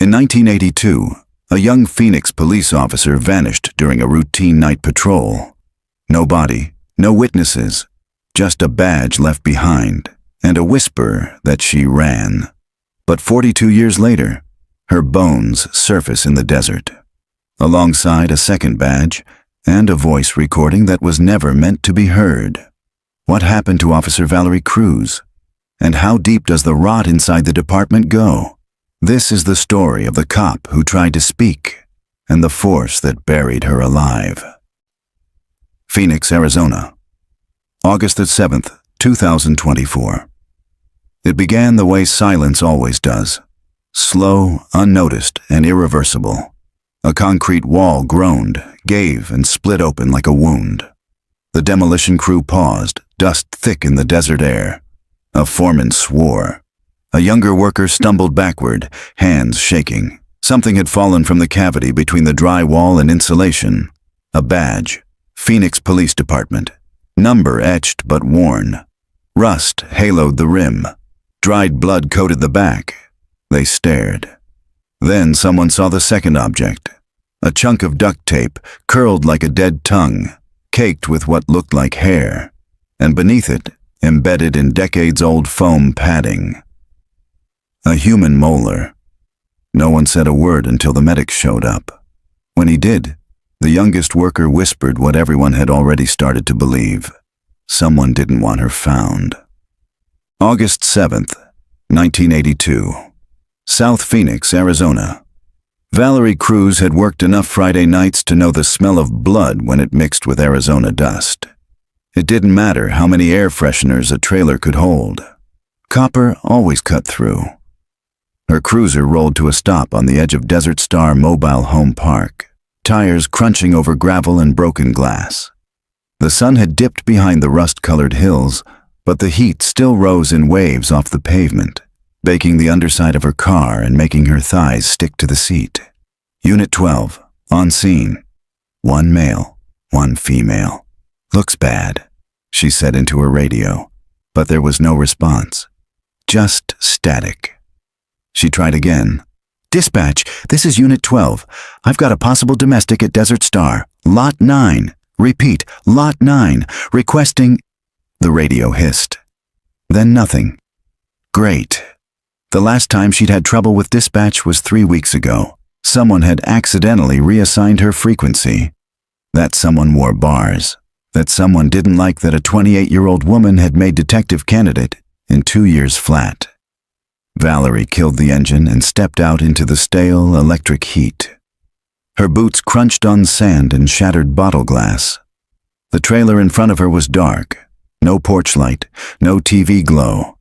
In 1982, a young Phoenix police officer vanished during a routine night patrol. No body, no witnesses, just a badge left behind, and a whisper that she ran. But 42 years later, her bones surface in the desert, alongside a second badge and a voice recording that was never meant to be heard. What happened to Officer Valerie Cruz? And how deep does the rot inside the department go? This is the story of the cop who tried to speak and the force that buried her alive. Phoenix, Arizona, August 7th, 2024. It began the way silence always does. Slow, unnoticed, and irreversible. A concrete wall groaned, gave, and split open like a wound. The demolition crew paused, dust thick in the desert air. A foreman swore. A younger worker stumbled backward, hands shaking. Something had fallen from the cavity between the dry wall and insulation. A badge. Phoenix Police Department. Number etched but worn. Rust haloed the rim. Dried blood coated the back. They stared. Then someone saw the second object. A chunk of duct tape, curled like a dead tongue, caked with what looked like hair, and beneath it, embedded in decades-old foam padding. A human molar. No one said a word until the medic showed up. When he did, the youngest worker whispered what everyone had already started to believe. Someone didn't want her found. August 7th, 1982. South Phoenix, Arizona. Valerie Cruz had worked enough Friday nights to know the smell of blood when it mixed with Arizona dust. It didn't matter how many air fresheners a trailer could hold. Copper always cut through. Her cruiser rolled to a stop on the edge of Desert Star Mobile Home Park, tires crunching over gravel and broken glass. The sun had dipped behind the rust-colored hills, but the heat still rose in waves off the pavement, baking the underside of her car and making her thighs stick to the seat. Unit 12, on scene. One male, one female. Looks bad, she said into her radio, but there was no response. Just static. She tried again. Dispatch, this is Unit 12. I've got a possible domestic at Desert Star. Lot 9. Repeat, Lot 9. Requesting... The radio hissed. Then nothing. Great. The last time she'd had trouble with dispatch was 3 weeks ago. Someone had accidentally reassigned her frequency. That someone wore bars. That someone didn't like that a 28-year-old woman had made detective candidate in 2 years flat. Valerie killed the engine and stepped out into the stale electric heat. Her boots crunched on sand and shattered bottle glass. The trailer in front of her was dark. No porch light, no TV glow.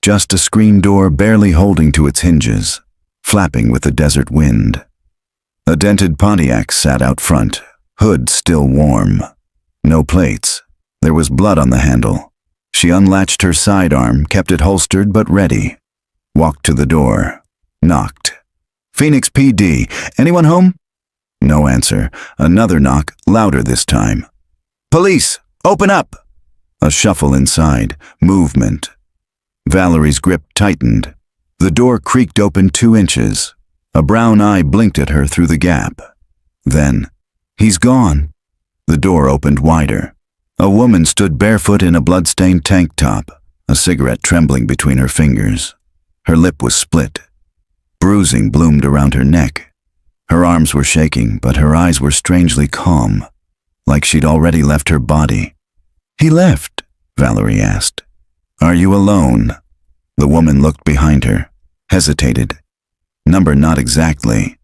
Just a screen door barely holding to its hinges, flapping with the desert wind. A dented Pontiac sat out front, hood still warm. No plates. There was blood on the handle. She unlatched her sidearm, kept it holstered but ready. Walked to the door. Knocked. Phoenix PD, anyone home? No answer. Another knock, louder this time. Police, open up! A shuffle inside. Movement. Valerie's grip tightened. The door creaked open 2 inches. A brown eye blinked at her through the gap. Then, he's gone. The door opened wider. A woman stood barefoot in a blood-stained tank top, a cigarette trembling between her fingers. Her lip was split. Bruising bloomed around her neck. Her arms were shaking, but her eyes were strangely calm, like she'd already left her body. He left, Valerie asked. Are you alone? The woman looked behind her, hesitated. Number not exactly.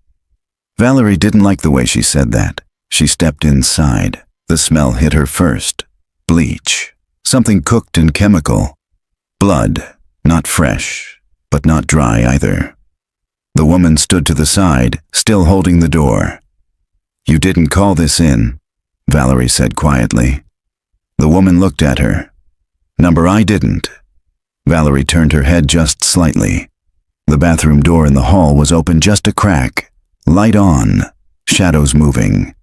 Valerie didn't like the way she said that. She stepped inside. The smell hit her first. Bleach. Something cooked and chemical. Blood. Not fresh, but not dry either. The woman stood to the side, still holding the door. You didn't call this in, Valerie said quietly. The woman looked at her. Number I didn't. Valerie turned her head just slightly. The bathroom door in the hall was open just a crack. Light on. Shadows moving.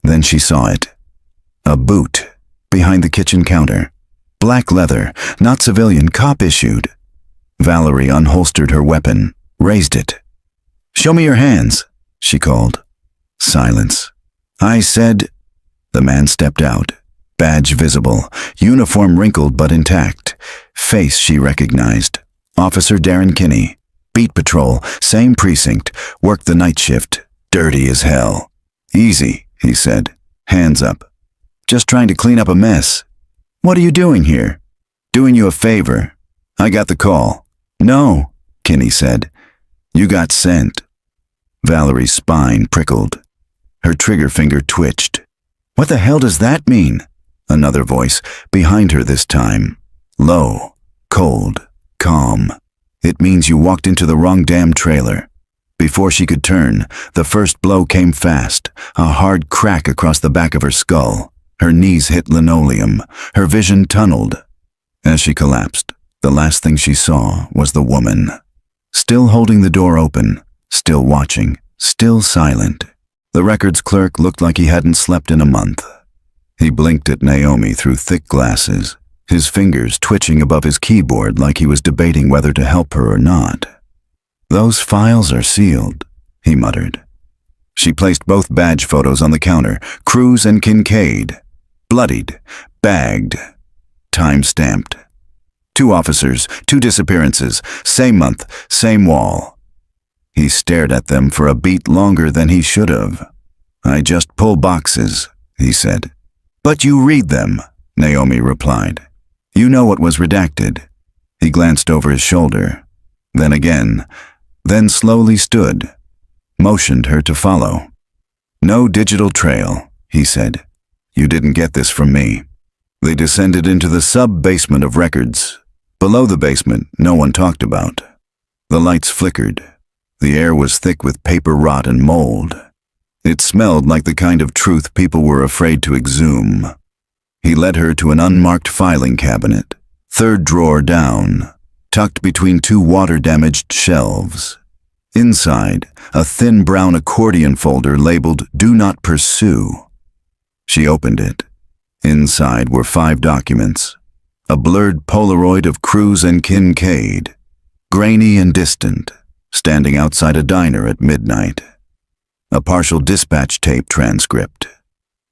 Then she saw it. A boot. Behind the kitchen counter. Black leather. Not civilian. Cop issued. Valerie unholstered her weapon. Raised it. "Show me your hands," she called. Silence. "I said—" The man stepped out, badge visible, uniform wrinkled but intact. Face she recognized. Officer Darren Kinney. Beat patrol, same precinct, worked the night shift. Dirty as hell. "Easy," he said. "Hands up." "Just trying to clean up a mess." "What are you doing here?" "Doing you a favor. I got the call." "No," Kinney said. "You got sent." Valerie's spine prickled. Her trigger finger twitched. "What the hell does that mean?" Another voice, behind her this time. Low, cold, calm. "It means you walked into the wrong damn trailer." Before she could turn, the first blow came fast, a hard crack across the back of her skull. Her knees hit linoleum, her vision tunneled. As she collapsed, the last thing she saw was the woman. Still holding the door open, still watching, still silent. The records clerk looked like he hadn't slept in a month. He blinked at Naomi through thick glasses, his fingers twitching above his keyboard like he was debating whether to help her or not. "Those files are sealed," he muttered. She placed both badge photos on the counter, Cruz and Kincaid. Bloodied, bagged, time-stamped. 2 officers, 2 disappearances, same month, same wall. He stared at them for a beat longer than he should have. "I just pull boxes," he said. "But you read them," Naomi replied. "You know what was redacted." He glanced over his shoulder, then again, then slowly stood, motioned her to follow. "No digital trail," he said. "You didn't get this from me." They descended into the sub-basement of records. Below the basement, no one talked about. The lights flickered. The air was thick with paper rot and mold. It smelled like the kind of truth people were afraid to exhume. He led her to an unmarked filing cabinet, 3rd drawer down, tucked between 2 water-damaged shelves. Inside, a thin brown accordion folder labeled "Do Not Pursue." She opened it. Inside were 5 documents. A blurred Polaroid of Cruz and Kincaid, grainy and distant, standing outside a diner at midnight. A partial dispatch tape transcript.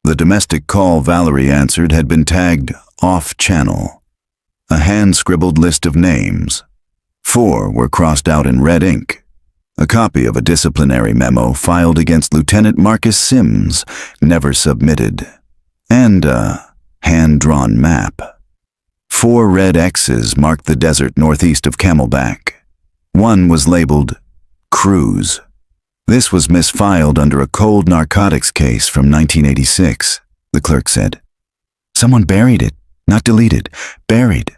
The domestic call Valerie answered had been tagged off-channel. A hand-scribbled list of names. 4 were crossed out in red ink. A copy of a disciplinary memo filed against Lieutenant Marcus Sims, never submitted. And a hand-drawn map. 4 red X's marked the desert northeast of Camelback. One was labeled Cruz. This was misfiled under a cold narcotics case from 1986, the clerk said. "Someone buried it, not deleted, buried."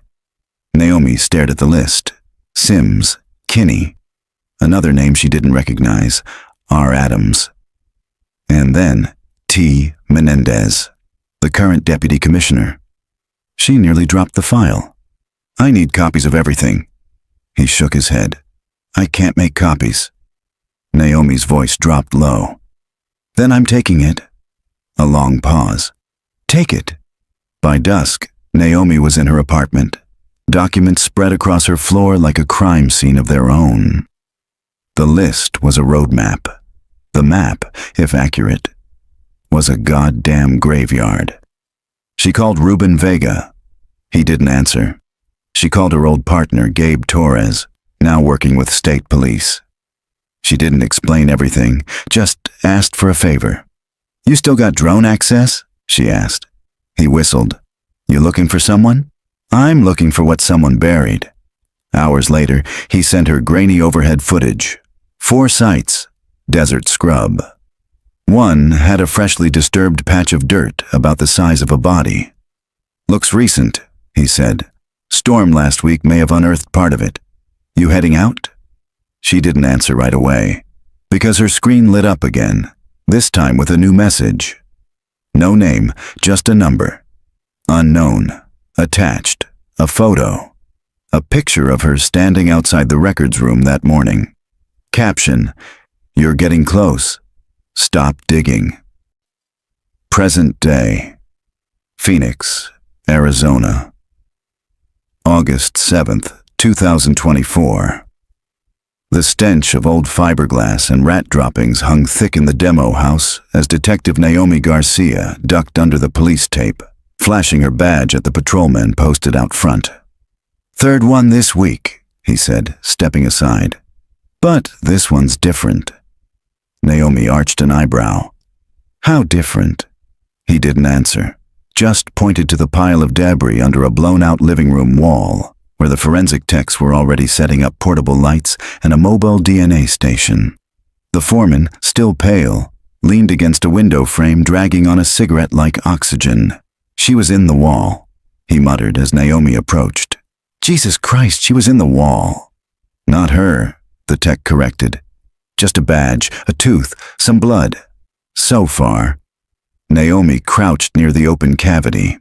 Naomi stared at the list. Sims, Kinney. Another name she didn't recognize, R. Adams. And then T. Menendez, the current deputy commissioner. She nearly dropped the file. "I need copies of everything." He shook his head. "I can't make copies." Naomi's voice dropped low. "Then I'm taking it." A long pause. "Take it." By dusk, Naomi was in her apartment, documents spread across her floor like a crime scene of their own. The list was a road map. The map, if accurate, was a goddamn graveyard. She called Ruben Vega. He didn't answer. She called her old partner, Gabe Torres, now working with state police. She didn't explain everything, just asked for a favor. "You still got drone access?" she asked. He whistled. "You looking for someone?" "I'm looking for what someone buried." Hours later, he sent her grainy overhead footage. 4 sites, desert scrub. One had a freshly disturbed patch of dirt about the size of a body. "Looks recent," he said. "Storm last week may have unearthed part of it. You heading out?" She didn't answer right away, because her screen lit up again, this time with a new message. No name, just a number. Unknown. Attached. A photo. A picture of her standing outside the records room that morning. Caption: "You're getting close. Stop digging." Present day. Phoenix, Arizona. August 7th, 2024. The stench of old fiberglass and rat droppings hung thick in the demo house as Detective Naomi Garcia ducked under the police tape, flashing her badge at the patrolmen posted out front. "Third one this week," he said, stepping aside. "But this one's different." Naomi arched an eyebrow. "How different?" He didn't answer, just pointed to the pile of debris under a blown-out living room wall, where the forensic techs were already setting up portable lights and a mobile DNA station. The foreman, still pale, leaned against a window frame dragging on a cigarette like oxygen. "She was in the wall," he muttered as Naomi approached. "Jesus Christ, she was in the wall." "Not her," the tech corrected. "Just a badge, a tooth, some blood. So far." Naomi crouched near the open cavity.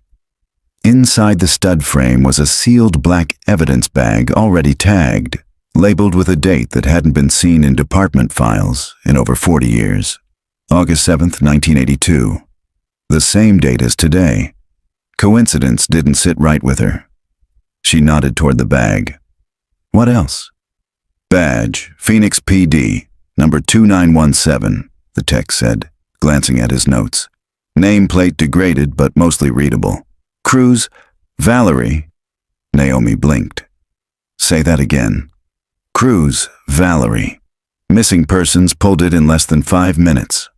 Inside the stud frame was a sealed black evidence bag already tagged, labeled with a date that hadn't been seen in department files in over 40 years. August 7th, 1982. The same date as today. Coincidence didn't sit right with her. She nodded toward the bag. "What else?" "Badge, Phoenix PD, number 2917, the tech said, glancing at his notes. "Nameplate degraded but mostly readable. Cruz, Valerie." Naomi blinked. "Say that again." "Cruz, Valerie. Missing persons pulled it in less than 5 minutes.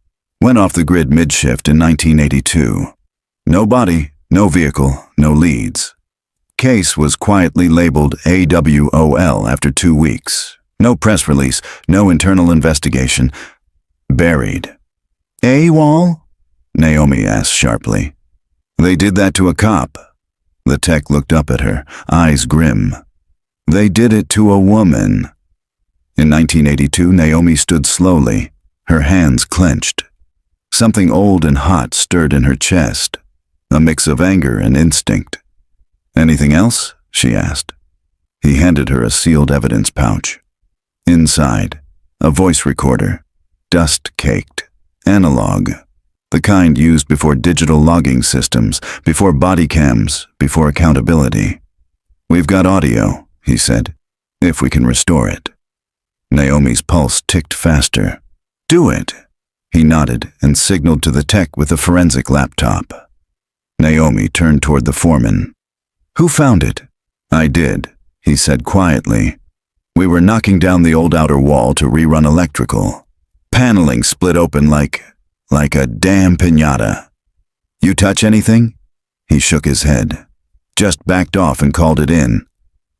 Went off the grid mid-shift in 1982. No body, no vehicle, no leads. Case was quietly labeled AWOL after 2 weeks. No press release, no internal investigation. Buried." "AWOL?" Naomi asked sharply. "They did that to a cop." The tech looked up at her, eyes grim. "They did it to a woman." In 1982, Naomi stood slowly, her hands clenched. Something old and hot stirred in her chest, a mix of anger and instinct. "Anything else?" she asked. He handed her a sealed evidence pouch. Inside, a voice recorder, dust-caked, analog. The kind used before digital logging systems, before body cams, before accountability. "We've got audio," he said, "if we can restore it." Naomi's pulse ticked faster. "Do it." He nodded and signaled to the tech with the forensic laptop. Naomi turned toward the foreman. "Who found it?" "I did," he said quietly. "We were knocking down the old outer wall to rerun electrical. Paneling split open like a damn piñata." "You touch anything?" He shook his head. "Just backed off and called it in.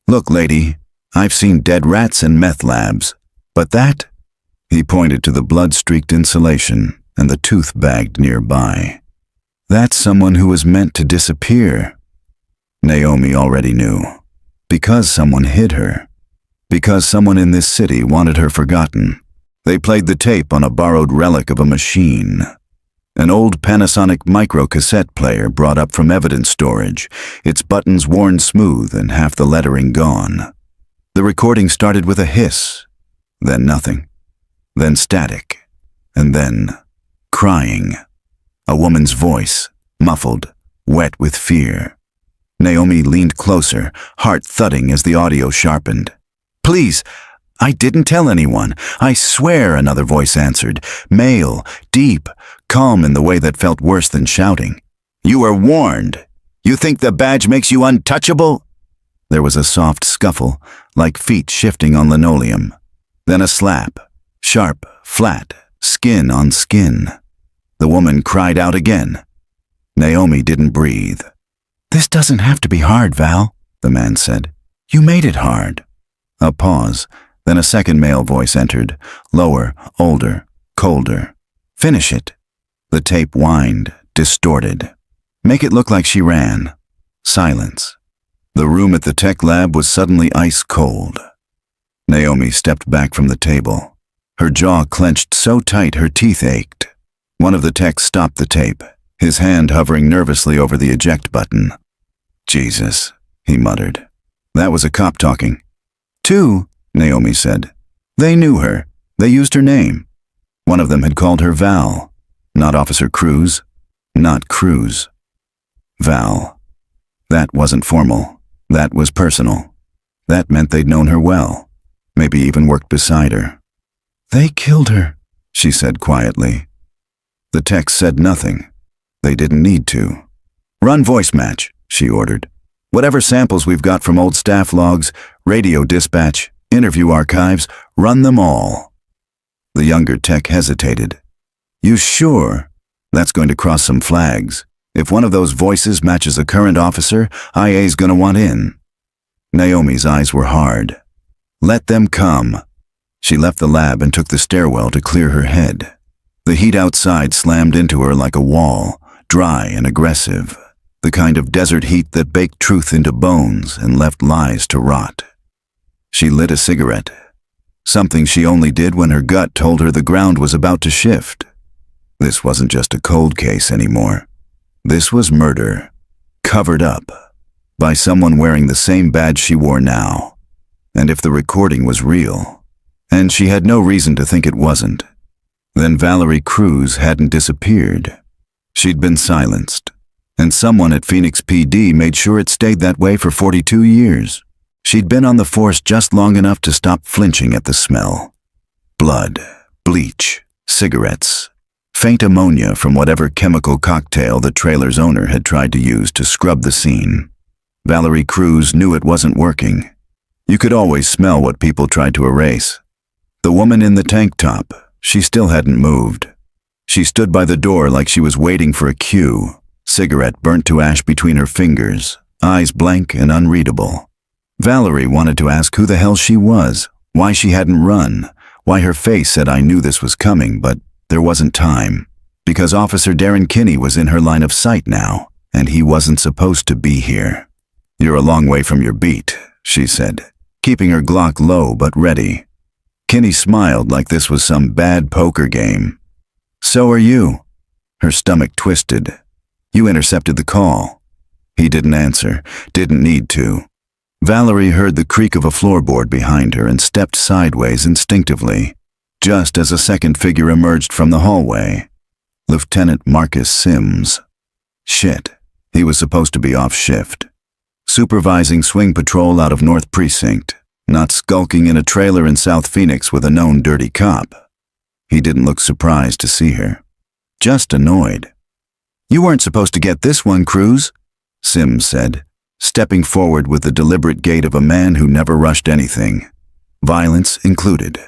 Look, lady, I've seen dead rats in meth labs, but that?" He pointed to the blood-streaked insulation and the tooth bagged nearby. "That's someone who was meant to disappear." Naomi already knew. Because someone hid her. Because someone in this city wanted her forgotten. They played the tape on a borrowed relic of a machine. An old Panasonic micro-cassette player brought up from evidence storage, its buttons worn smooth and half the lettering gone. The recording started with a hiss, then nothing, then static, and then crying. A woman's voice, muffled, wet with fear. Naomi leaned closer, heart thudding as the audio sharpened. "Please, I didn't tell anyone. I swear," another voice answered, male, deep, calm in the way that felt worse than shouting. "You were warned. You think the badge makes you untouchable?" There was a soft scuffle, like feet shifting on linoleum. Then a slap, sharp, flat, skin on skin. The woman cried out again. Naomi didn't breathe. "This doesn't have to be hard, Val," the man said. "You made it hard." A pause. Then a second male voice entered, lower, older, colder. "Finish it." The tape whined, distorted. "Make it look like she ran." Silence. The room at the tech lab was suddenly ice cold. Naomi stepped back from the table. Her jaw clenched so tight her teeth ached. One of the techs stopped the tape, his hand hovering nervously over the eject button. "Jesus," he muttered. "That was a cop talking." "Two," Naomi said. "They knew her. They used her name. One of them had called her Val. Not Officer Cruz. Not Cruz. Val. That wasn't formal. That was personal. That meant they'd known her well. maybe even worked beside her. "They killed her," she said quietly. The tech said nothing. They didn't need to. "Run voice match," she ordered. "Whatever samples we've got from old staff logs, radio dispatch, interview archives, run them all." The younger tech hesitated. "You sure? That's going to cross some flags. If one of those voices matches a current officer, IA's gonna want in." Naomi's eyes were hard. "Let them come." She left the lab and took the stairwell to clear her head. The heat outside slammed into her like a wall, dry and aggressive, the kind of desert heat that baked truth into bones and left lies to rot. She lit a cigarette, something she only did when her gut told her the ground was about to shift. This wasn't just a cold case anymore. This was murder, covered up, by someone wearing the same badge she wore now. And if the recording was real, and she had no reason to think it wasn't, then Valerie Cruz hadn't disappeared. She'd been silenced, and someone at Phoenix PD made sure it stayed that way for 42 years. She'd been on the force just long enough to stop flinching at the smell. Blood, bleach, cigarettes, faint ammonia from whatever chemical cocktail the trailer's owner had tried to use to scrub the scene. Valerie Cruz knew it wasn't working. You could always smell what people tried to erase. The woman in the tank top, she still hadn't moved. She stood by the door like she was waiting for a cue, cigarette burnt to ash between her fingers, eyes blank and unreadable. Valerie wanted to ask who the hell she was, why she hadn't run, why her face said "I knew this was coming," but there wasn't time, because Officer Darren Kinney was in her line of sight now, and he wasn't supposed to be here. "You're a long way from your beat," she said, keeping her Glock low but ready. Kinney smiled like this was some bad poker game. "So are you." Her stomach twisted. "You intercepted the call." He didn't answer, didn't need to. Valerie heard the creak of a floorboard behind her and stepped sideways instinctively, just as a second figure emerged from the hallway. Lieutenant Marcus Sims. Shit, he was supposed to be off shift, supervising swing patrol out of North Precinct, not skulking in a trailer in South Phoenix with a known dirty cop. He didn't look surprised to see her, just annoyed. "You weren't supposed to get this one, Cruz," Sims said, stepping forward with the deliberate gait of a man who never rushed anything, violence included.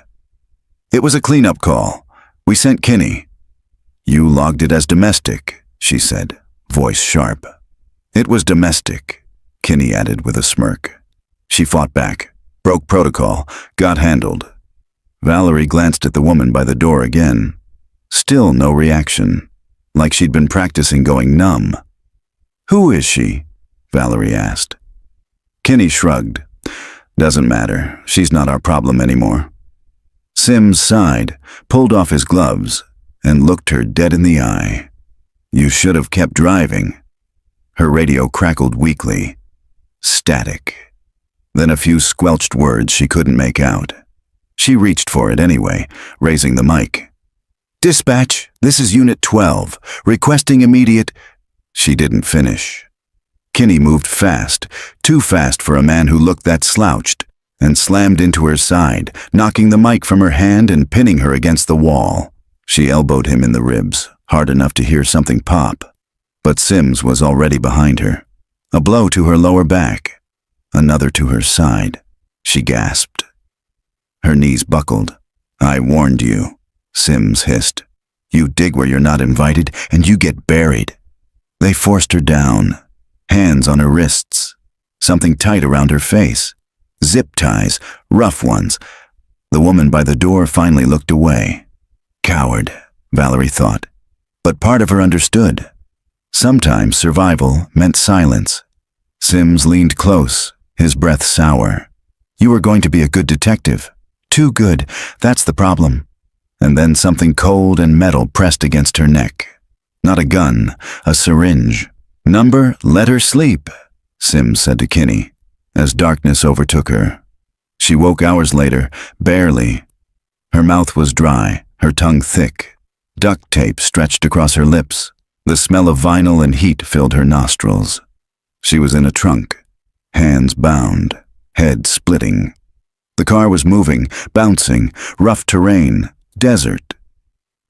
"It was a cleanup call. We sent Kinney." "You logged it as domestic," she said, voice sharp. "It was domestic," Kinney added with a smirk. She fought back, broke protocol, got handled. Valerie glanced at the woman by the door again. Still no reaction, like she'd been practicing going numb. "Who is she?" Valerie asked. Kinney shrugged. "Doesn't matter. She's not our problem anymore." Sims sighed, pulled off his gloves, and looked her dead in the eye. "You should have kept driving." Her radio crackled weakly. Static. Then a few squelched words she couldn't make out. She reached for it anyway, raising the mic. "Dispatch, this is Unit 12, requesting immediate—" She didn't finish. Kinney moved fast, too fast for a man who looked that slouched, and slammed into her side, knocking the mic from her hand and pinning her against the wall. She elbowed him in the ribs, hard enough to hear something pop. But Sims was already behind her. A blow to her lower back, another to her side. She gasped. Her knees buckled. "I warned you," Sims hissed. "You dig where you're not invited, and you get buried." They forced her down, hands on her wrists, something tight around her face. Zip ties, rough ones. The woman by the door finally looked away. Coward, Valerie thought. But part of her understood. Sometimes survival meant silence. Sims leaned close, his breath sour. "You were going to be a good detective. Too good, that's the problem." And then something cold and metal pressed against her neck. Not a gun, a syringe. "Number, let her sleep," Sims said to Kinney, as darkness overtook her. She woke hours later, barely. Her mouth was dry, her tongue thick. Duct tape stretched across her lips. The smell of vinyl and heat filled her nostrils. She was in a trunk, hands bound, head splitting. The car was moving, bouncing, rough terrain, desert.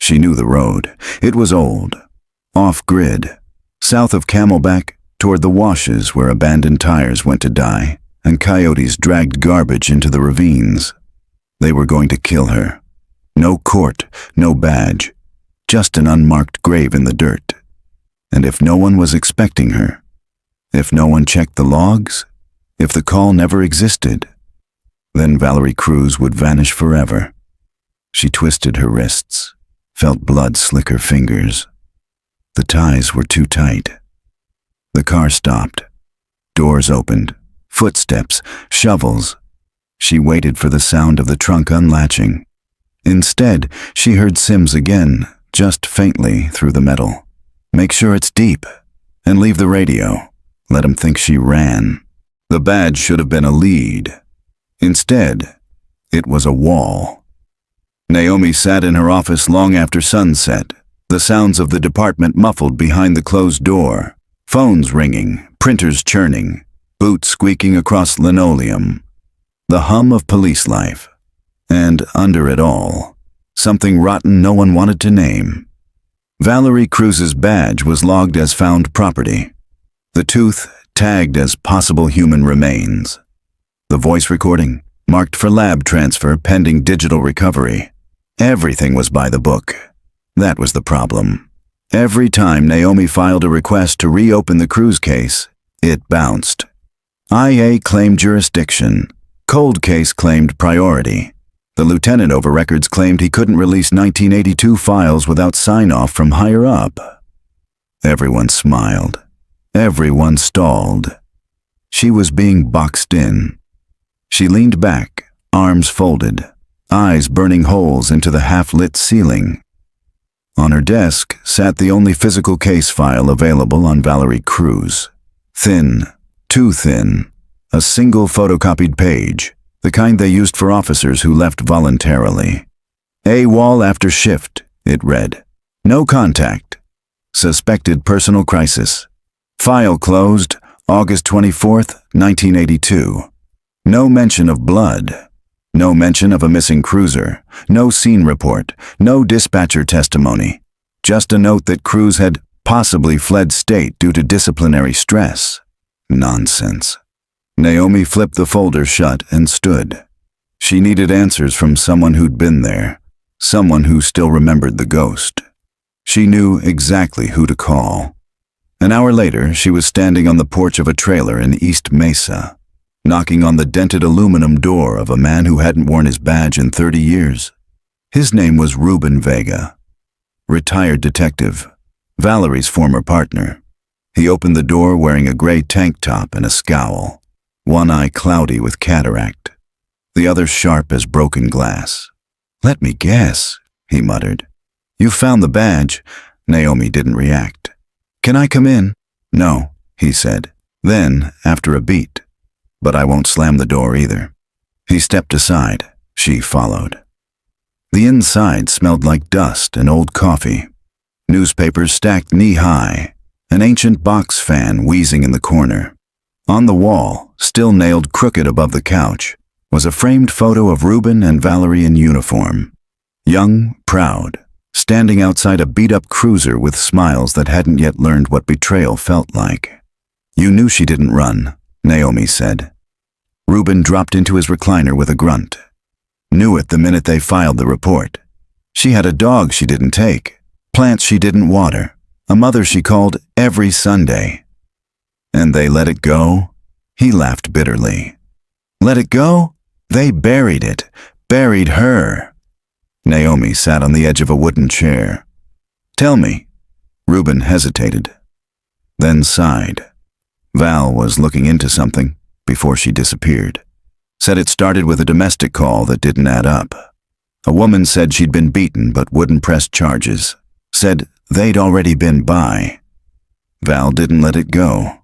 She knew the road. It was old, off-grid, south of Camelback, toward the washes where abandoned tires went to die, and coyotes dragged garbage into the ravines. They were going to kill her. No court, no badge, just an unmarked grave in the dirt. And if no one was expecting her, if no one checked the logs, if the call never existed, then Valerie Cruz would vanish forever. She twisted her wrists, felt blood slick her fingers. The ties were too tight. The car stopped. Doors opened. Footsteps, shovels. She waited for the sound of the trunk unlatching. Instead, she heard Sims again, just faintly through the metal. Make sure it's deep, and leave the radio. Let him think she ran. The badge should have been a lead. Instead, it was a wall. Naomi sat in her office long after sunset, the sounds of the department muffled behind the closed door, phones ringing, printers churning, boots squeaking across linoleum. The hum of police life. And under it all, something rotten no one wanted to name. Valerie Cruz's badge was logged as found property. The tooth tagged as possible human remains. The voice recording marked for lab transfer pending digital recovery. Everything was by the book. That was the problem. Every time Naomi filed a request to reopen the Cruz case, it bounced. IA claimed jurisdiction. Cold case claimed priority. The lieutenant over records claimed he couldn't release 1982 files without sign-off from higher up. Everyone smiled. Everyone stalled. She was being boxed in. She leaned back, arms folded, eyes burning holes into the half-lit ceiling. On her desk sat the only physical case file available on Valerie Cruz. Thin, too thin, a single photocopied page, the kind they used for officers who left voluntarily. AWOL after shift, it read. No contact. Suspected personal crisis. File closed, August 24th, 1982. No mention of blood. No mention of a missing cruiser. No scene report. No dispatcher testimony. Just a note that Cruz had possibly fled state due to disciplinary stress. Nonsense. Naomi flipped the folder shut and stood. She needed answers from someone who'd been there, someone who still remembered the ghost. She knew exactly who to call. An hour later, she was standing on the porch of a trailer in East Mesa, knocking on the dented aluminum door of a man who hadn't worn his badge in 30 years. His name was Ruben Vega, retired detective, Valerie's former partner. He opened the door wearing a gray tank top and a scowl, one eye cloudy with cataract, the other sharp as broken glass. "Let me guess," he muttered. "You found the badge." Naomi didn't react. "Can I come in?" "No," he said. Then, after a beat, "But I won't slam the door either." He stepped aside. She followed. The inside smelled like dust and old coffee. Newspapers stacked knee-high, an ancient box fan wheezing in the corner. On the wall, still nailed crooked above the couch, was a framed photo of Ruben and Valerie in uniform. Young, proud, standing outside a beat-up cruiser with smiles that hadn't yet learned what betrayal felt like. "You knew she didn't run," Naomi said. Ruben dropped into his recliner with a grunt. "Knew it the minute they filed the report. She had a dog she didn't take, plants she didn't water, a mother she called every Sunday. And they let it go?" He laughed bitterly. "Let it go? They buried it, buried her." Naomi sat on the edge of a wooden chair. "Tell me." Ruben hesitated, then sighed. Val was looking into something before she disappeared. Said it started with a domestic call that didn't add up. A woman said she'd been beaten but wouldn't press charges. Said they'd already been by. Val didn't let it go.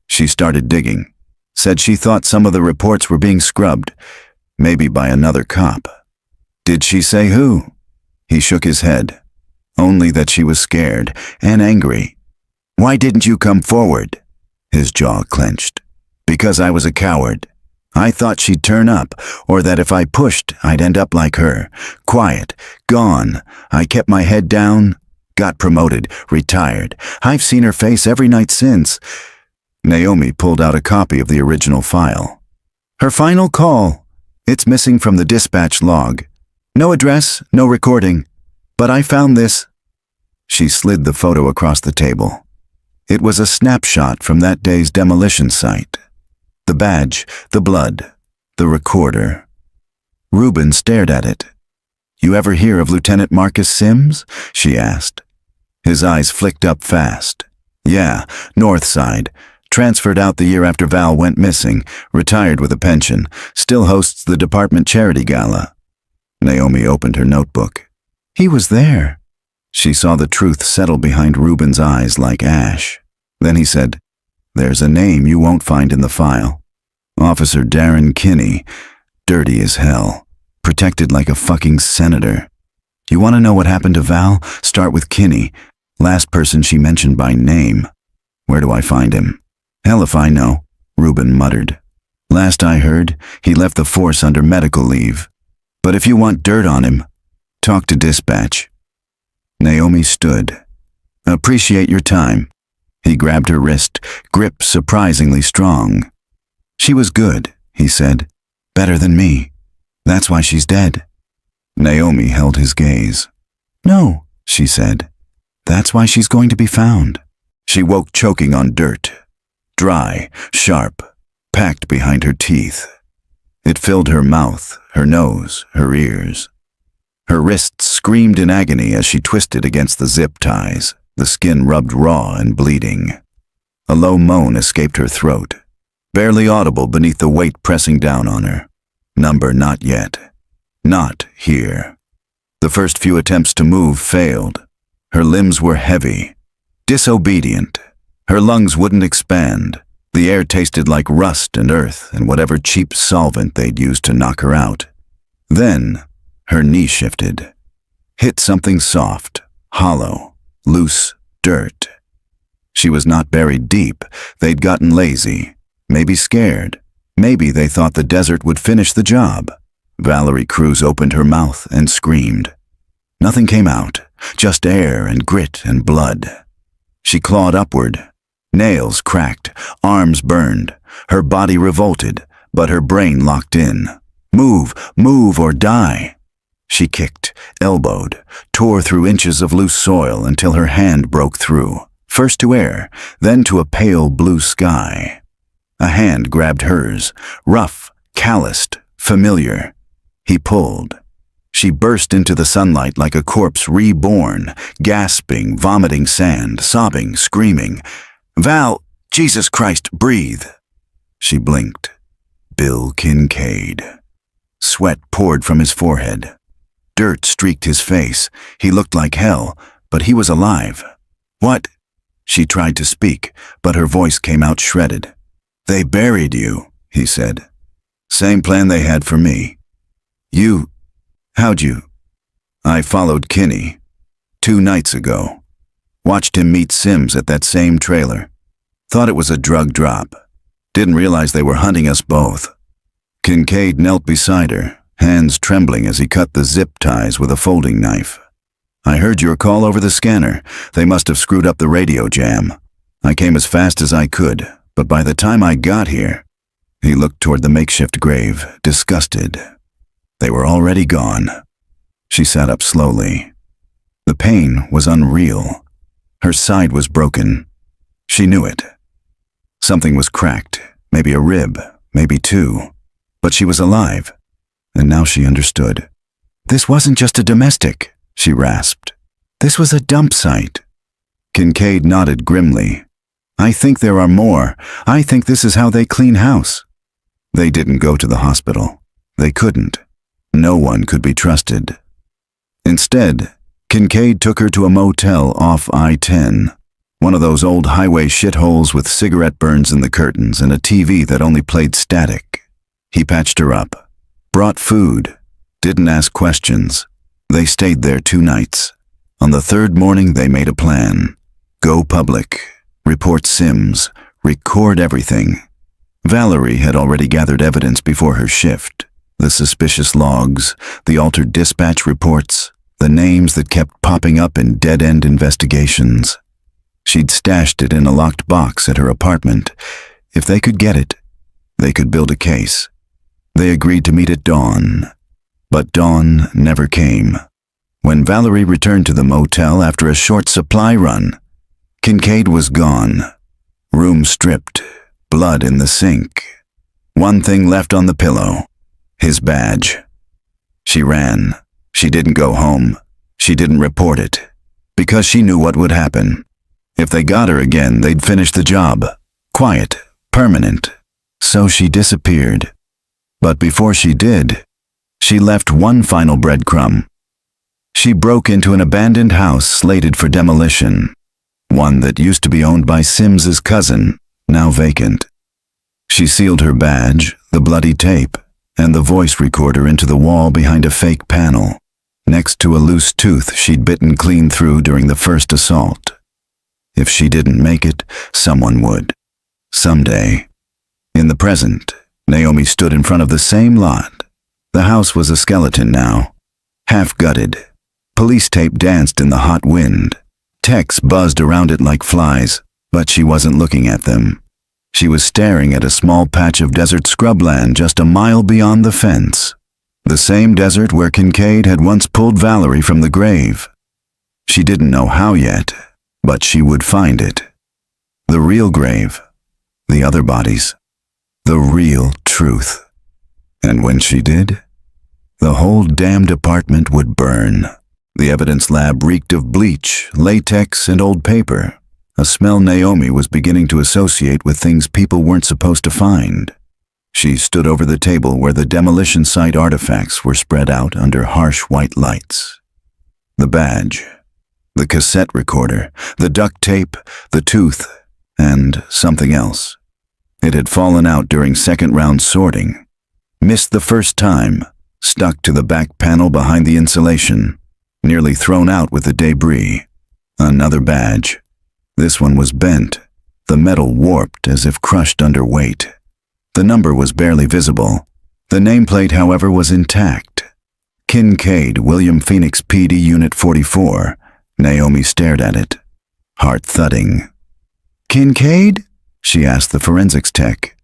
She started digging. Said she thought some of the reports were being scrubbed, maybe by another cop. "Did she say who?" He shook his head. Only that she was scared and angry. "Why didn't you come forward?" His jaw clenched. "Because I was a coward. I thought she'd turn up, or that if I pushed, I'd end up like her. Quiet, gone. I kept my head down, got promoted, retired. I've seen her face every night since. Naomi pulled out a copy of the original file. Her final call. It's missing from the dispatch log. No address, no recording. But I found this. She slid the photo across the table. It was a snapshot from that day's demolition site. The badge, the blood, the recorder. Reuben stared at it. You ever hear of Lieutenant Marcus Sims? She asked. His eyes flicked up fast. Yeah, North Side. Transferred out the year after Val went missing, retired with a pension, still hosts the department charity gala. Naomi opened her notebook. He was there. She saw the truth settle behind Reuben's eyes like ash. Then he said, There's a name you won't find in the file. Officer Darren Kinney, dirty as hell, protected like a fucking senator. You want to know what happened to Val? Start with Kinney, last person she mentioned by name. Where do I find him? Hell if I know, Reuben muttered. Last I heard, he left the force under medical leave. But if you want dirt on him, talk to dispatch. Naomi stood. Appreciate your time. He grabbed her wrist, grip surprisingly strong. She was good, he said. Better than me. That's why she's dead. Naomi held his gaze. No, she said. That's why she's going to be found. She woke choking on dirt. Dry, sharp, packed behind her teeth. It filled her mouth, her nose, her ears. Her wrists screamed in agony as she twisted against the zip ties, the skin rubbed raw and bleeding. A low moan escaped her throat, barely audible beneath the weight pressing down on her. Number not yet. Not here. The first few attempts to move failed. Her limbs were heavy, disobedient. Her lungs wouldn't expand. The air tasted like rust and earth and whatever cheap solvent they'd used to knock her out. Then, her knee shifted. Hit something soft, hollow, loose dirt. She was not buried deep. They'd gotten lazy. Maybe scared. Maybe they thought the desert would finish the job. Valerie Cruz opened her mouth and screamed. Nothing came out, just air and grit and blood. She clawed upward. Nails cracked, arms burned. Her body revolted, but her brain locked in. Move, move or die. She kicked, elbowed, tore through inches of loose soil until her hand broke through, first to air, then to a pale blue sky. A hand grabbed hers, rough, calloused, familiar. He pulled. She burst into the sunlight like a corpse reborn, gasping, vomiting sand, sobbing, screaming. Val, Jesus Christ, breathe. She blinked. Bill Kincaid. Sweat poured from his forehead. Dirt streaked his face. He looked like hell, but he was alive. What? She tried to speak, but her voice came out shredded. They buried you, he said. Same plan they had for me. How'd you? I followed Kinney. 2 nights ago. Watched him meet Sims at that same trailer. Thought it was a drug drop. Didn't realize they were hunting us both. Kincaid knelt beside her, hands trembling as he cut the zip ties with a folding knife. I heard your call over the scanner. They must have screwed up the radio jam. I came as fast as I could, but by the time I got here... He looked toward the makeshift grave, disgusted. They were already gone. She sat up slowly. The pain was unreal. Her side was broken. She knew it. Something was cracked, maybe a rib, maybe 2. But she was alive, and now she understood. This wasn't just a domestic, she rasped. This was a dump site. Kincaid nodded grimly. I think there are more. I think this is how they clean house. They didn't go to the hospital. They couldn't. No one could be trusted. Instead, Kincaid took her to a motel off I-10, one of those old highway shitholes with cigarette burns in the curtains and a TV that only played static. He patched her up, brought food, didn't ask questions. They stayed there 2 nights. On the 3rd morning, they made a plan. Go public, report Sims, record everything. Valerie had already gathered evidence before her shift. The suspicious logs, the altered dispatch reports, the names that kept popping up in dead-end investigations. She'd stashed it in a locked box at her apartment. If they could get it, they could build a case. They agreed to meet at dawn. But dawn never came. When Valerie returned to the motel after a short supply run, Kincaid was gone. Room stripped, blood in the sink. One thing left on the pillow, his badge. She ran. She didn't go home. She didn't report it, because she knew what would happen. If they got her again, they'd finish the job. Quiet, permanent. So she disappeared. But before she did, she left one final breadcrumb. She broke into an abandoned house slated for demolition. One that used to be owned by Sims's cousin, now vacant. She sealed her badge, the bloody tape, and the voice recorder into the wall behind a fake panel, next to a loose tooth she'd bitten clean through during the first assault. If she didn't make it, someone would. Someday. In the present, Naomi stood in front of the same lot. The house was a skeleton now, half-gutted. Police tape danced in the hot wind. Techs buzzed around it like flies, but she wasn't looking at them. She was staring at a small patch of desert scrubland just a mile beyond the fence. The same desert where Kincaid had once pulled Valerie from the grave. She didn't know how yet, but she would find it. The real grave. The other bodies. The real truth. And when she did, the whole damned apartment would burn. The evidence lab reeked of bleach, latex, and old paper, a smell Naomi was beginning to associate with things people weren't supposed to find. She stood over the table where the demolition site artifacts were spread out under harsh white lights. The badge, the cassette recorder, the duct tape, the tooth, and something else. It had fallen out during second-round sorting. Missed the first time, stuck to the back panel behind the insulation, nearly thrown out with the debris. Another badge. This one was bent, the metal warped as if crushed under weight. The number was barely visible. The nameplate, however, was intact. Kincaid, William Phoenix PD Unit 44. Naomi stared at it, heart thudding. "Kincaid?" she asked the forensics tech.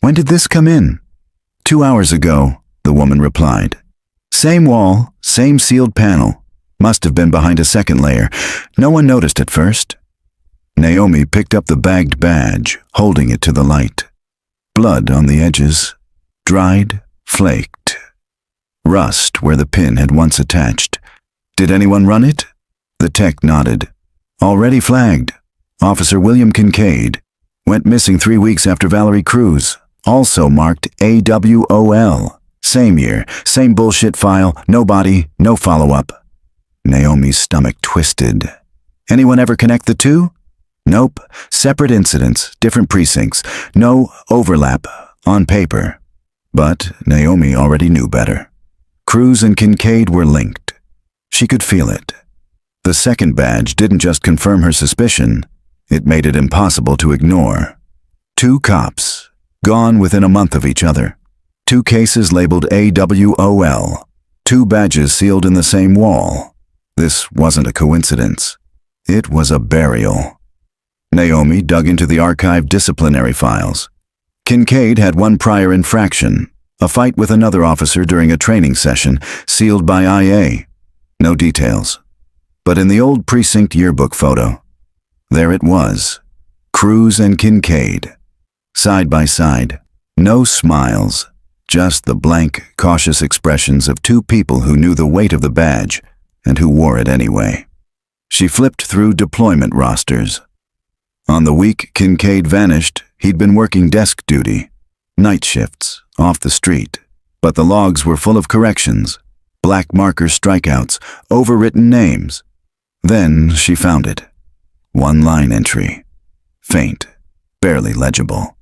"When did this come in?" "2 hours ago," the woman replied. "Same wall, same sealed panel. Must have been behind a second layer. No one noticed at first." Naomi picked up the bagged badge, holding it to the light. Blood on the edges, dried, flaked. Rust where the pin had once attached. "Did anyone run it?" The tech nodded. "Already flagged. Officer William Kincaid. Went missing 3 weeks after Valerie Cruz. Also marked AWOL. Same year, same bullshit file, no body, no follow-up." Naomi's stomach twisted. "Anyone ever connect the two?" "Nope. Separate incidents, different precincts. No overlap, on paper." But Naomi already knew better. Cruz and Kincaid were linked. She could feel it. The second badge didn't just confirm her suspicion, it made it impossible to ignore. 2 cops, gone within a month of each other. 2 cases labeled AWOL. 2 badges sealed in the same wall. This wasn't a coincidence. It was a burial. Naomi dug into the archived disciplinary files. Kincaid had 1 prior infraction, a fight with another officer during a training session, sealed by IA. No details. But in the old precinct yearbook photo, there it was, Cruz and Kincaid, side by side. No smiles, just the blank, cautious expressions of 2 people who knew the weight of the badge and who wore it anyway. She flipped through deployment rosters. On the week Kincaid vanished, he'd been working desk duty, night shifts, off the street, but the logs were full of corrections, black marker strikeouts, overwritten names. Then she found it. 1 line entry. Faint, barely legible.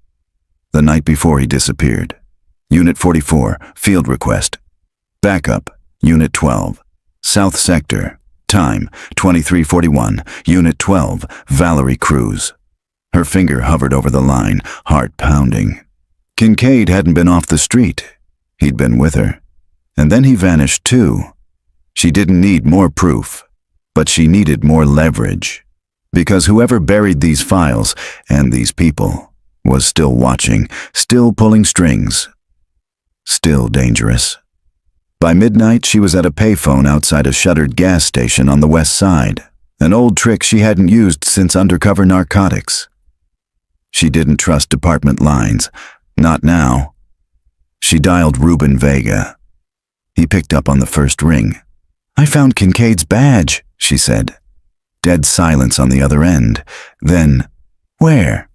The night before he disappeared. Unit 44, field request. Backup, Unit 12. South Sector. Time, 23:41. Unit 12, Valerie Cruz. Her finger hovered over the line, heart pounding. Kincaid hadn't been off the street. He'd been with her. And then he vanished too. She didn't need more proof, but she needed more leverage. Because whoever buried these files and these people was still watching, still pulling strings, still dangerous. By midnight, she was at a payphone outside a shuttered gas station on the west side, an old trick she hadn't used since undercover narcotics. She didn't trust department lines, not now. She dialed Ruben Vega. He picked up on the first ring. "I found Kincaid's badge," she said. Dead silence on the other end. Then, "Where?"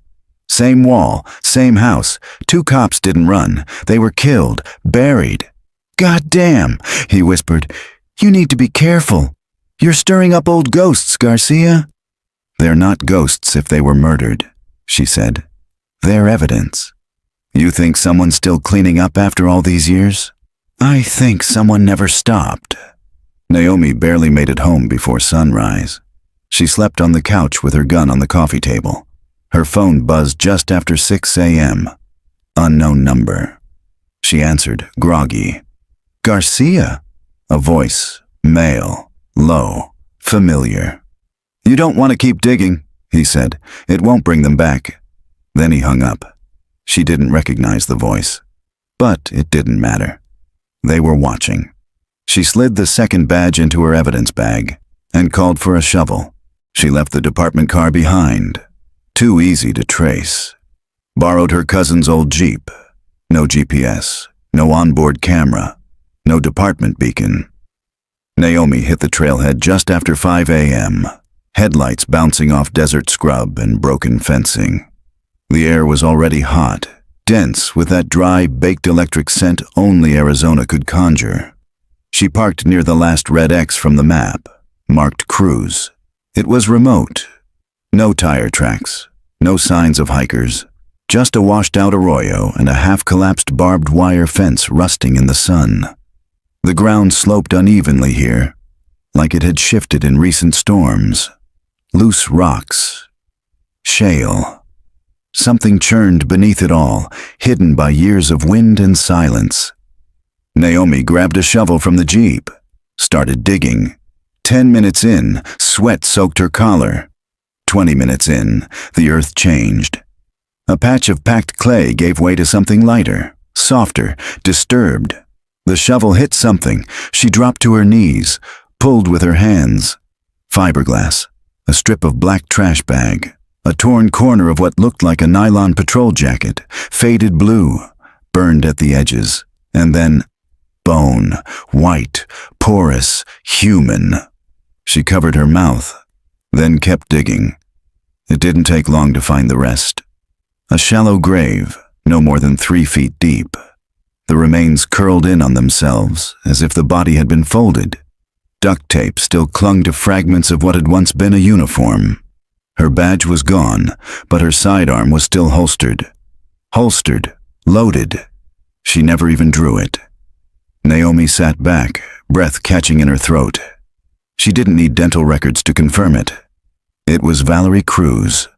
"Same wall, same house. 2 cops didn't run. They were killed, buried." "God damn," he whispered. "You need to be careful. You're stirring up old ghosts, Garcia." "They're not ghosts if they were murdered," she said. "They're evidence." "You think someone's still cleaning up after all these years?" "I think someone never stopped." Naomi barely made it home before sunrise. She slept on the couch with her gun on the coffee table. Her phone buzzed just after 6 a.m. Unknown number. She answered, groggy. "Garcia?" A voice, male, low, familiar. "You don't want to keep digging," he said. "It won't bring them back." Then he hung up. She didn't recognize the voice. But it didn't matter. They were watching. She slid the second badge into her evidence bag and called for a shovel. She left the department car behind. Too easy to trace. Borrowed her cousin's old Jeep. No GPS, no onboard camera, no department beacon. Naomi hit the trailhead just after 5 a.m., headlights bouncing off desert scrub and broken fencing. The air was already hot, dense with that dry, baked electric scent only Arizona could conjure. She parked near the last red X from the map, marked cruise. It was remote. No tire tracks, no signs of hikers, just a washed-out arroyo and a half-collapsed barbed wire fence rusting in the sun. The ground sloped unevenly here, like it had shifted in recent storms. Loose rocks. Shale. Something churned beneath it all, hidden by years of wind and silence. Naomi grabbed a shovel from the Jeep, started digging. 10 minutes in, sweat soaked her collar. 20 minutes in, the earth changed. A patch of packed clay gave way to something lighter, softer, disturbed. The shovel hit something. She dropped to her knees, pulled with her hands. Fiberglass, a strip of black trash bag, a torn corner of what looked like a nylon patrol jacket, faded blue, burned at the edges, and then bone, white, porous, human. She covered her mouth, then kept digging. It didn't take long to find the rest. A shallow grave, no more than 3 feet deep. The remains curled in on themselves, as if the body had been folded. Duct tape still clung to fragments of what had once been a uniform. Her badge was gone, but her sidearm was still holstered. Holstered, loaded. She never even drew it. Naomi sat back, breath catching in her throat. She didn't need dental records to confirm it. It was Valerie Cruz.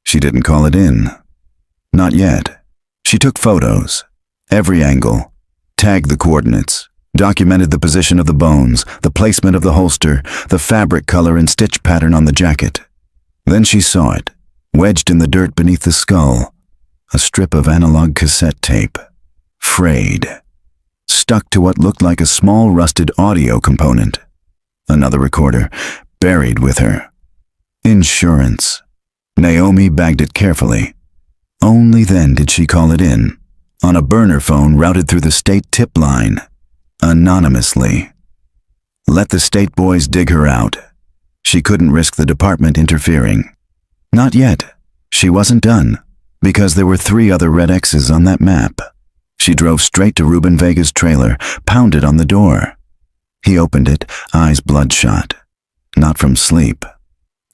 She didn't call it in. Not yet. She took photos. Every angle. Tagged the coordinates. Documented the position of the bones, the placement of the holster, the fabric color and stitch pattern on the jacket. Then she saw it, wedged in the dirt beneath the skull. A strip of analog cassette tape. Frayed. Stuck to what looked like a small rusted audio component. Another recorder, buried with her. Insurance. Naomi bagged it carefully. Only then did she call it in, on a burner phone routed through the state tip line, anonymously. Let the state boys dig her out. She couldn't risk the department interfering. Not yet. She wasn't done, because there were 3 other red X's on that map. She drove straight to Ruben Vega's trailer, pounded on the door. He opened it, eyes bloodshot. Not from sleep.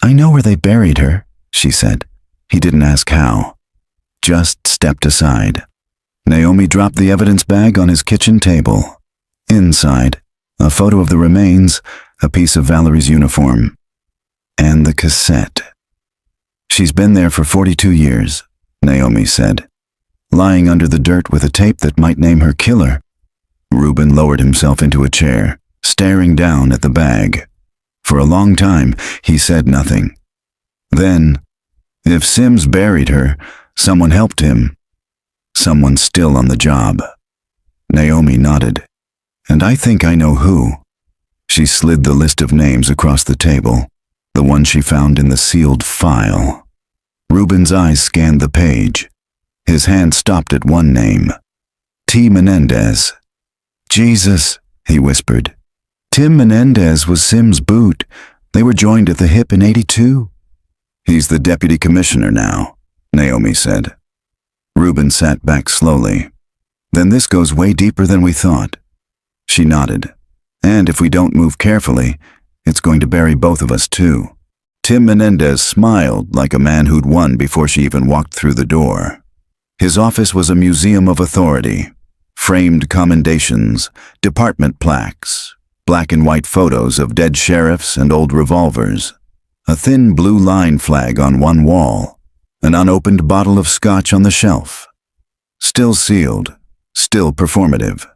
"I know where they buried her," she said. He didn't ask how. Just stepped aside. Naomi dropped the evidence bag on his kitchen table. Inside, a photo of the remains, a piece of Valerie's uniform, and the cassette. "She's been there for 42 years, Naomi said. lying under the dirt with a tape that might name her killer. Reuben lowered himself into a chair, staring down at the bag. For a long time, he said nothing. Then, if Sims buried her, someone helped him. Someone still on the job. Naomi nodded. And I think I know who. She slid the list of names across the table, the one she found in the sealed file. Reuben's eyes scanned the page. His hand stopped at one name. T. Menendez. Jesus, he whispered. Tim Menendez was Sims' boot. They were joined at the hip in '82. He's the deputy commissioner now, Naomi said. Reuben sat back slowly. Then this goes way deeper than we thought. She nodded. And if we don't move carefully, it's going to bury both of us too. Tim Menendez smiled like a man who'd won before she even walked through the door. His office was a museum of authority. Framed commendations, department plaques, black and white photos of dead sheriffs and old revolvers, a thin blue line flag on one wall, an unopened bottle of scotch on the shelf. Still sealed, still performative.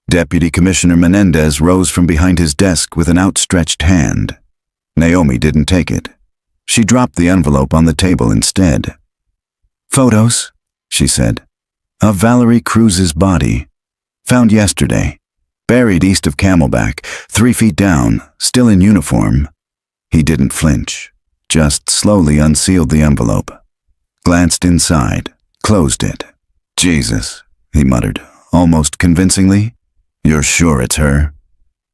Deputy Commissioner Menendez rose from behind his desk with an outstretched hand. Naomi didn't take it. She dropped the envelope on the table instead. Photos, she said, of Valerie Cruz's body. Found yesterday. Buried east of Camelback, 3 feet down, still in uniform. He didn't flinch, just slowly unsealed the envelope. Glanced inside, closed it. Jesus, he muttered, almost convincingly. You're sure it's her?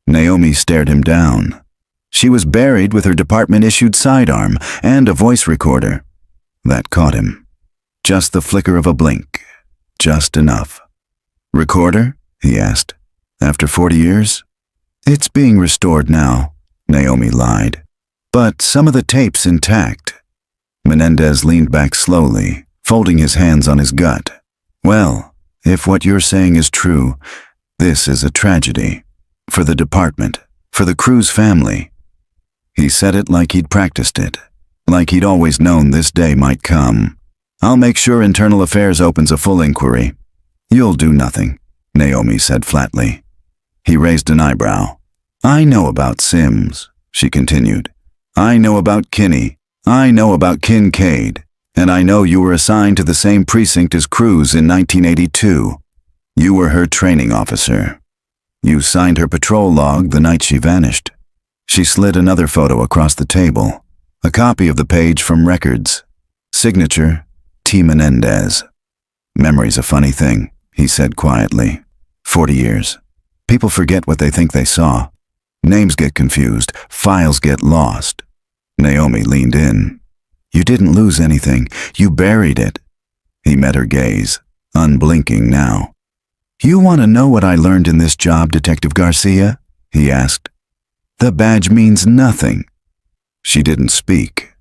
Naomi stared him down. She was buried with her department-issued sidearm and a voice recorder. That caught him. Just the flicker of a blink. Just enough. Recorder? He asked. After 40 years? It's being restored now, Naomi lied. But some of the tape's intact. Menendez leaned back slowly, folding his hands on his gut. Well, if what you're saying is true, this is a tragedy. For the department, for the Cruz family. He said it like he'd practiced it, like he'd always known this day might come. I'll make sure Internal Affairs opens a full inquiry. You'll do nothing, Naomi said flatly. He raised an eyebrow. I know about Sims, she continued. I know about Kinney. I know about Kincaid. And I know you were assigned to the same precinct as Cruz in 1982. You were her training officer. You signed her patrol log the night she vanished. She slid another photo across the table, a copy of the page from records. Signature, T. Menendez. Memory's a funny thing, he said quietly. 40 years. People forget what they think they saw. Names get confused, files get lost. Naomi leaned in. You didn't lose anything, you buried it. He met her gaze, unblinking now. You want to know what I learned in this job, Detective Garcia? He asked. The badge means nothing. She didn't speak.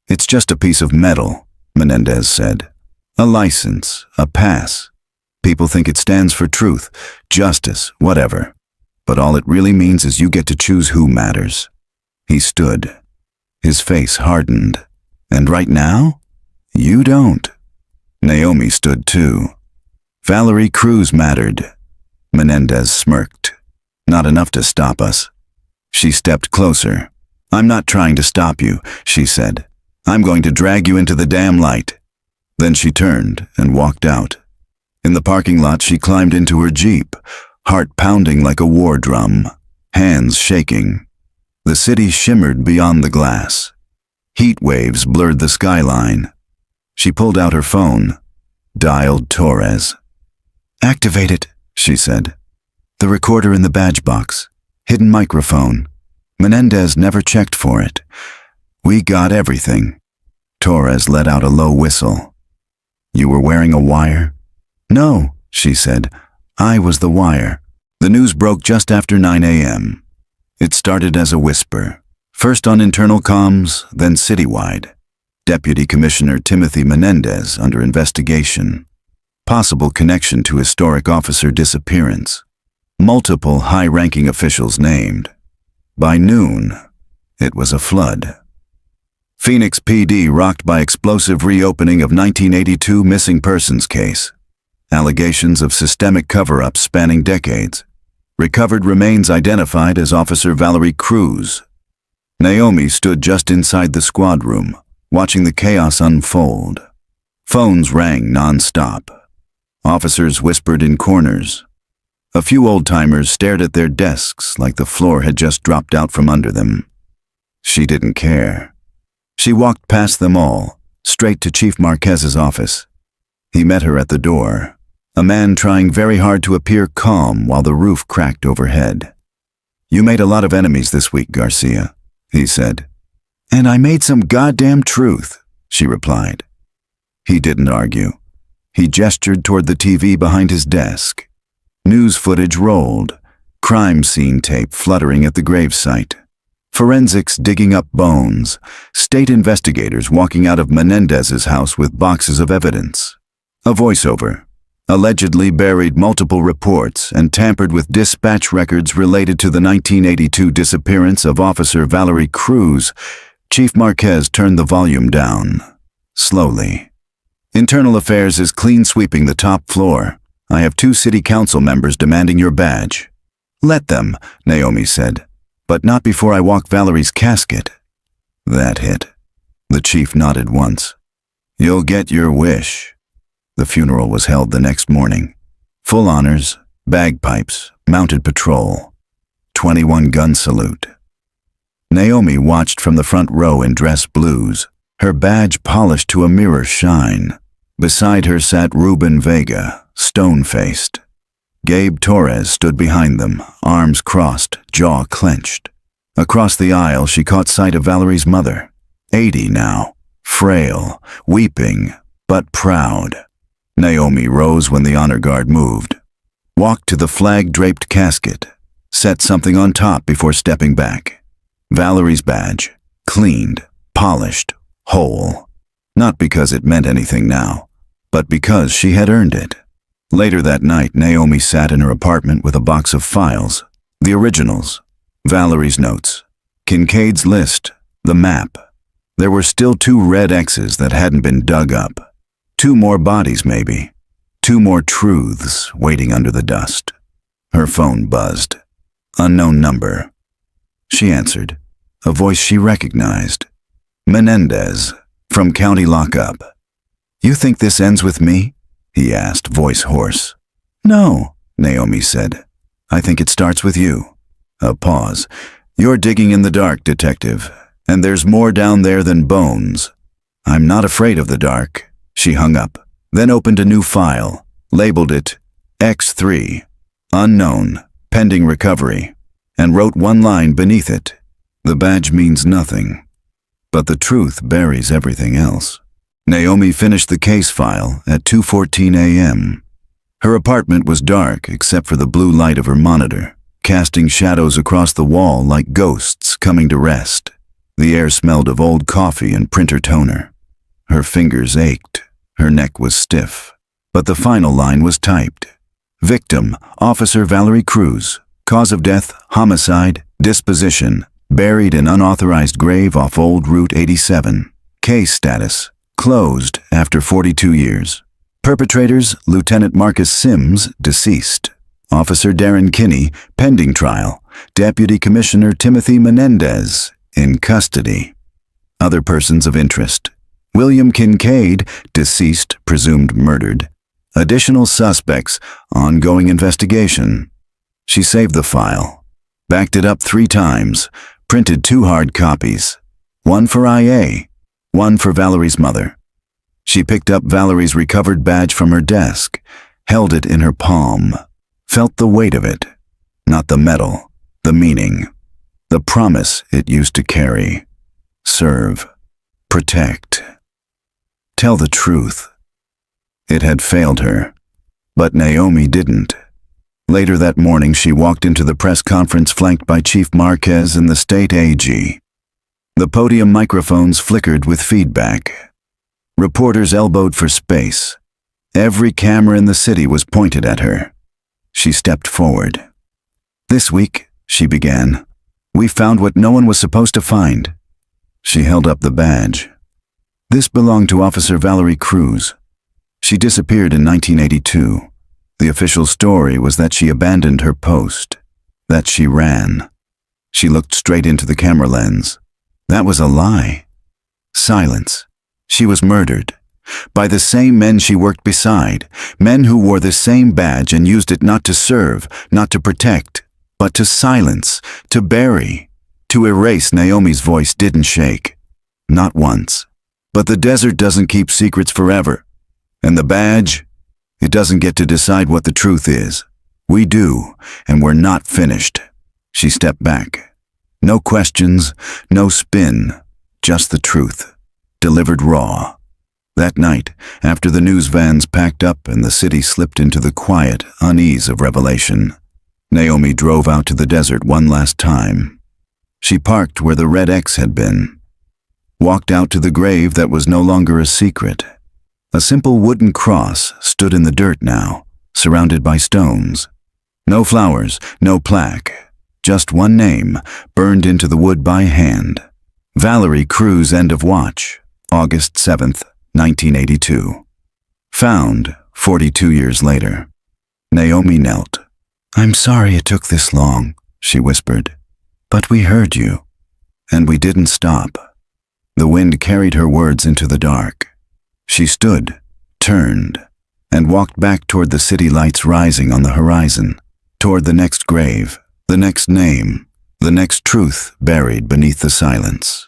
It's just a piece of metal, Menendez said. A license, a pass. People think it stands for truth, justice, whatever. But all it really means is you get to choose who matters. He stood. His face hardened. And right now, you don't. Naomi stood too. Valerie Cruz mattered. Menendez smirked. Not enough to stop us. She stepped closer. I'm not trying to stop you, she said. I'm going to drag you into the damn light. Then she turned and walked out. In the parking lot, she climbed into her Jeep, heart pounding like a war drum, hands shaking. The city shimmered beyond the glass. Heat waves blurred the skyline. She pulled out her phone, dialed Torres. Activate it, she said. The recorder in the badge box. Hidden microphone. Menendez never checked for it. We got everything. Torres let out a low whistle. You were wearing a wire? No, she said. I was the wire. The news broke just after 9 a.m. It started as a whisper. First on internal comms, then citywide. Deputy Commissioner Timothy Menendez under investigation. Possible connection to historic officer disappearance. Multiple high-ranking officials named. By noon, it was a flood. Phoenix PD rocked by explosive reopening of 1982 missing persons case. Allegations of systemic cover-ups spanning decades. Recovered remains identified as Officer Valerie Cruz. Naomi stood just inside the squad room, watching the chaos unfold. Phones rang non-stop. Officers whispered in corners. A few old-timers stared at their desks like the floor had just dropped out from under them. She didn't care. She walked past them all, straight to Chief Marquez's office. He met her at the door, a man trying very hard to appear calm while the roof cracked overhead. "You made a lot of enemies this week, Garcia," he said. "And I made some goddamn truth," she replied. He didn't argue. He gestured toward the TV behind his desk. News footage rolled, crime scene tape fluttering at the gravesite. Forensics digging up bones, state investigators walking out of Menendez's house with boxes of evidence. A voiceover, allegedly buried multiple reports and tampered with dispatch records related to the 1982 disappearance of Officer Valerie Cruz. Chief Marquez turned the volume down, slowly. "Internal Affairs is clean sweeping the top floor. I have 2 city council members demanding your badge." "Let them," Naomi said, "but not before I walk Valerie's casket." That hit. The chief nodded once. "You'll get your wish." The funeral was held the next morning. Full honors, bagpipes, mounted patrol. 21-gun salute. Naomi watched from the front row in dress blues, her badge polished to a mirror shine. Beside her sat Ruben Vega, stone-faced. Gabe Torres stood behind them, arms crossed, jaw clenched. Across the aisle, she caught sight of Valerie's mother, 80 now, frail, weeping, but proud. Naomi rose when the honor guard moved, walked to the flag-draped casket, set something on top before stepping back. Valerie's badge, cleaned, polished, whole. Not because it meant anything now, but because she had earned it. Later that night, Naomi sat in her apartment with a box of files, the originals, Valerie's notes, Kincaid's list, the map. There were still 2 red X's that hadn't been dug up. 2 more bodies, maybe. 2 more truths waiting under the dust. Her phone buzzed. Unknown number. She answered, a voice she recognized. Menendez, from county lockup. "You think this ends with me?" he asked, voice hoarse. "No," Naomi said. "I think it starts with you." A pause. "You're digging in the dark, detective, and there's more down there than bones." "I'm not afraid of the dark." She hung up, then opened a new file, labeled it X3, unknown, pending recovery, and wrote one line beneath it. "The badge means nothing, but the truth buries everything else." Naomi finished the case file at 2:14 a.m. Her apartment was dark except for the blue light of her monitor, casting shadows across the wall like ghosts coming to rest. The air smelled of old coffee and printer toner. Her fingers ached. Her neck was stiff. But the final line was typed. Victim, Officer Valerie Cruz. Cause of death, homicide, disposition. Buried in unauthorized grave off Old Route 87. Case status, closed after 42 years. Perpetrators, Lieutenant Marcus Sims, deceased. Officer Darren Kinney, pending trial. Deputy Commissioner Timothy Menendez, in custody. Other persons of interest. William Kincaid, deceased, presumed murdered. Additional suspects, ongoing investigation. She saved the file, backed it up 3 times, printed 2 hard copies. One for IA, one for Valerie's mother. She picked up Valerie's recovered badge from her desk, held it in her palm, felt the weight of it. Not the metal, the meaning, the promise it used to carry. Serve, protect, tell the truth. It had failed her, but Naomi didn't. Later that morning, she walked into the press conference flanked by Chief Marquez and the state AG. The podium microphones flickered with feedback. Reporters elbowed for space. Every camera in the city was pointed at her. She stepped forward. "This week," she began, "we found what no one was supposed to find." She held up the badge. "This belonged to Officer Valerie Cruz. She disappeared in 1982. The official story was that she abandoned her post, that she ran. She looked straight into the camera lens. That was a lie. Silence. She was murdered. By the same men she worked beside, men who wore the same badge and used it not to serve, not to protect, but to silence, to bury, to erase. Naomi's voice didn't shake. Not once. But the desert doesn't keep secrets forever. And the badge? It doesn't get to decide what the truth is. We do, and we're not finished. She stepped back. No questions, no spin, just the truth, delivered raw. That night, after the news vans packed up and the city slipped into the quiet unease of revelation, Naomi drove out to the desert one last time. She parked where the red X had been, walked out to the grave that was no longer a secret. A simple wooden cross stood in the dirt now, surrounded by stones. No flowers, no plaque, just one name burned into the wood by hand. Valerie Cruz, end of watch, August 7th, 1982. Found 42 years later. Naomi knelt. "I'm sorry it took this long," she whispered. "But we heard you, and we didn't stop." The wind carried her words into the dark. She stood, turned, and walked back toward the city lights rising on the horizon, toward the next grave, the next name, the next truth buried beneath the silence.